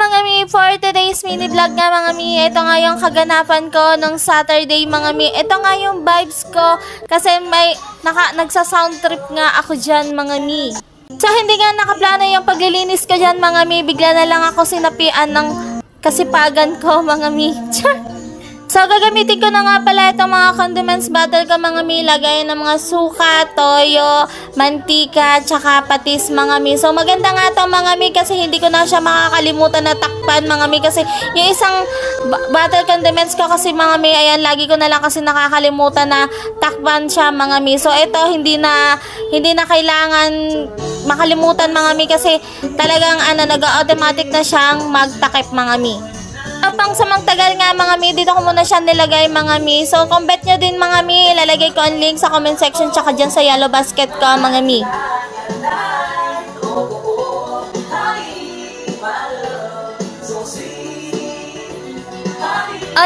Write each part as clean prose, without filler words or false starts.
mga mi, for today's mini vlog nga mga mi, ito nga yung kaganapan ko ng Saturday mga mi. Ito nga yung vibes ko kasi may nagsa-sound trip nga ako dyan mga mi. So hindi nga nakaplano yung paglilinis ko dyan mga mi, bigla na lang ako sinapian ng kasipagan ko mga mi. So, gagamitin ko na nga pala itong mga condiments bottle ko mga mi. Lagay ng mga suka, toyo, mantika, tsaka patis mga mi. So, maganda nga ito mga mi kasi hindi ko na siya makakalimutan na takpan mga mi. Kasi yung isang bottle condiments ko kasi mga mi, ayan, lagi ko na lang kasi nakakalimutan na takpan siya mga mi. So, ito hindi na kailangan makalimutan mga mi kasi talagang nag-automatic na siyang magtakip mga mi. Pang samangtagal nga mga mi, dito ko muna siya nilagay mga mi. So, kung bet nyo din mga mi, ilalagay ko ang link sa comment section tsaka dyan sa yellow basket ko mga mi.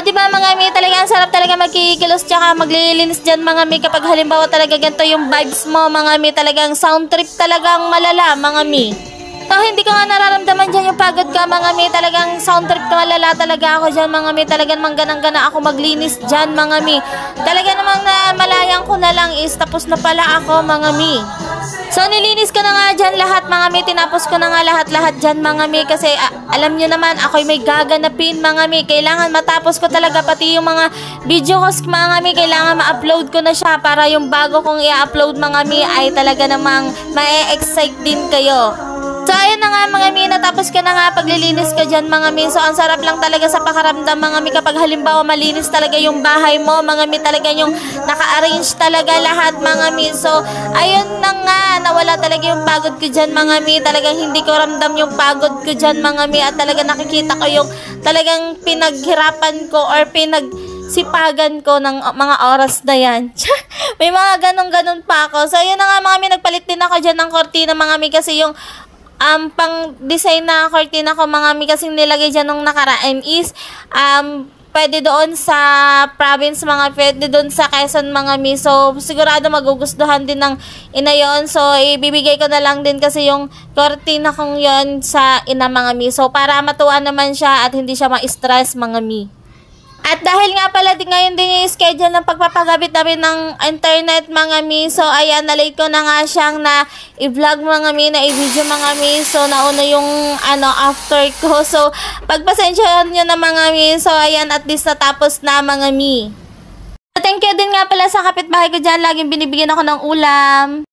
Diba mga mi, talaga ang sarap talaga magkikilos tsaka maglilinis dyan mga mi kapag halimbawa talaga ganito yung vibes mo mga mi, talagang sound trip talagang malala mga mi. So, hindi ko nga nararamdaman dyan yung pagod ka mga mi. Talagang sound trip na malala talaga ako dyan mga mi. Talagang mangganang-gana ako maglinis dyan mga mi. Talaga namang na malayang ko na lang is tapos na pala ako mga mi. So, nilinis ko na nga dyan lahat mga mi. Tinapos ko na nga lahat-lahat dyan mga mi. Kasi alam nyo naman ako'y may gaganapin mga mi. Kailangan matapos ko talaga pati yung mga video ko mga mi. Kailangan ma-upload ko na siya para yung bago kong i-upload mga mi ay talaga namang ma-excite din kayo. So, ayun na nga mga mi, natapos ko na nga paglilinis ko dyan mga mi. So, ang sarap lang talaga sa pakaramdam mga mi kapag halimbawa malinis talaga yung bahay mo mga mi. Talaga yung naka-arrange talaga lahat mga mi. So, ayun na nga, nawala talaga yung pagod ko dyan mga mi. Talagang hindi ko ramdam yung pagod ko dyan mga mi. At talaga nakikita ko yung talagang pinaghirapan ko or sipagan ko ng mga oras na yan. May mga ganun-ganun pa ako. So, ayun na nga mga mi, nagpalit din ako dyan ng kortina mga mi kasi yung pang-design na cortina ko mga mi kasing nilagay dyan nung nakaraan is pwede doon sa province mga, pwede doon sa Quezon mga mi. So, sigurado magugustuhan din ng ina yon. So, ibibigay ko na lang din kasi yung cortina kong yon sa ina mga mi. So, para matuwa naman siya at hindi siya ma-stress mga mi. At dahil nga pala ngayon din yung schedule ng pagpapagabit namin ng internet mga mi. So ayan, na-late ko na nga siyang na i-vlog mga mi, na i-video mga mi. So nauna yung after ko. So pagpasensyahan nyo na mga mi. So ayan, at least natapos na mga mi. So, thank you din nga pala sa kapitbahay ko dyan. Laging binibigyan ako ng ulam.